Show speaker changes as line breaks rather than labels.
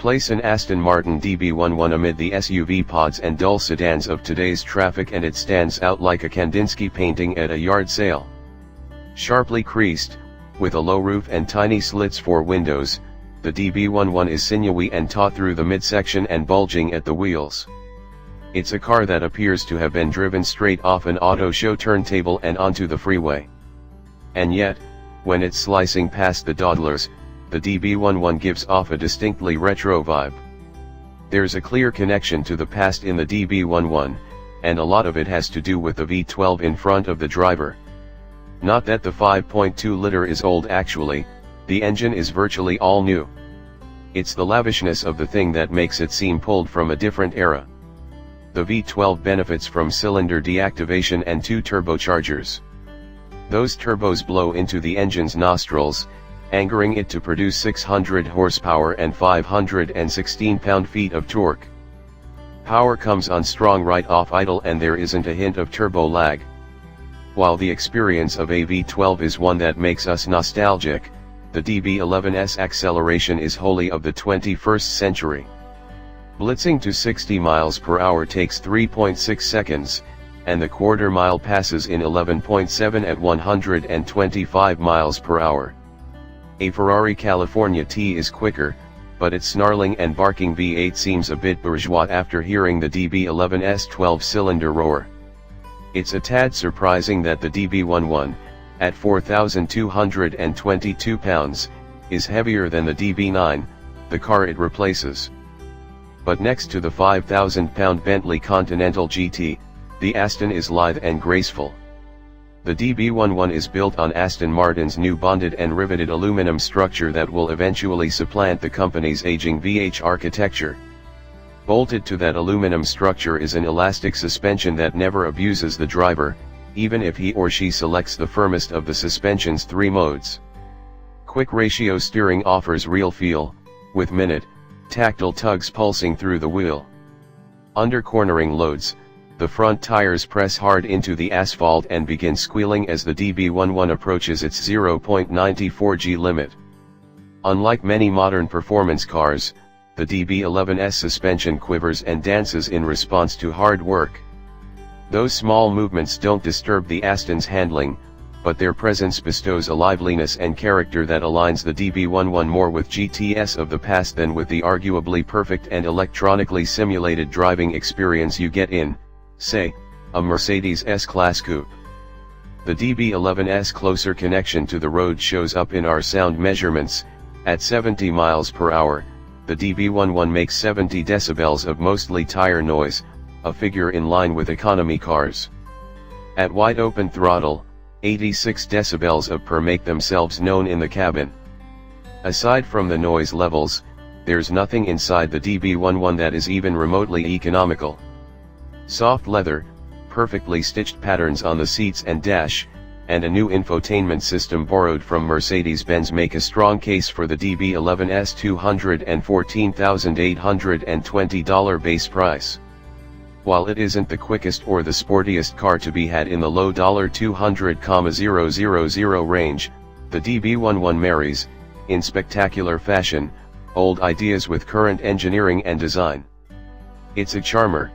Replace an Aston Martin DB11 amid the SUV pods and dull sedans of today's traffic and it stands out like a Kandinsky painting at a yard sale. Sharply creased, with a low roof and tiny slits for windows, the DB11 is sinewy and taut through the midsection and bulging at the wheels. It's a car that appears to have been driven straight off an auto show turntable and onto the freeway. And yet, when it's slicing past the dawdlers, the DB11 gives off a distinctly retro vibe. There's a clear connection to the past in the DB11, and a lot of it has to do with the V12 in front of the driver. Not that the 5.2-liter is old actually, the engine is virtually all new. It's the lavishness of the thing that makes it seem pulled from a different era. The V12 benefits from cylinder deactivation and 2 turbochargers. Those turbos blow into the engine's nostrils, angering it to produce 600 horsepower and 516 pound-feet of torque. Power comes on strong right off idle and there isn't a hint of turbo lag. While the experience of a V12 is one that makes us nostalgic, the DB11's acceleration is wholly of the 21st century. Blitzing to 60 miles per hour takes 3.6 seconds, and the quarter-mile passes in 11.7 at 125 miles per hour. A Ferrari California T is quicker, but its snarling and barking V8 seems a bit bourgeois after hearing the DB11's 12-cylinder roar. It's a tad surprising that the DB11, at 4,222 pounds, is heavier than the DB9, the car it replaces. But next to the 5,000-pound Bentley Continental GT, the Aston is lithe and graceful. The DB11 is built on Aston Martin's new bonded and riveted aluminum structure that will eventually supplant the company's aging VH architecture. Bolted to that aluminum structure is an elastic suspension that never abuses the driver, even if he or she selects the firmest of the suspension's 3 modes. Quick ratio steering offers real feel, with minute, tactile tugs pulsing through the wheel. Under cornering loads, the front tires press hard into the asphalt and begin squealing as the DB11 approaches its 0.94 G limit. Unlike many modern performance cars, the DB11's suspension quivers and dances in response to hard work. Those small movements don't disturb the Aston's handling, but their presence bestows a liveliness and character that aligns the DB11 more with GTS of the past than with the arguably perfect and electronically simulated driving experience you get in, say, a Mercedes S-Class coupe. The DB11's closer connection to the road shows up in our sound measurements. At 70 miles per hour, the DB11 makes 70 decibels of mostly tire noise, a figure in line with economy cars. At wide open throttle, 86 decibels of purr make themselves known in the cabin. Aside from the noise levels, there's nothing inside the DB11 that is even remotely economical. Soft leather, perfectly stitched patterns on the seats and dash, and a new infotainment system borrowed from Mercedes-Benz make a strong case for the DB11's $214,820 base price. While it isn't the quickest or the sportiest car to be had in the low $200,000 range, the DB11 marries, in spectacular fashion, old ideas with current engineering and design. It's a charmer,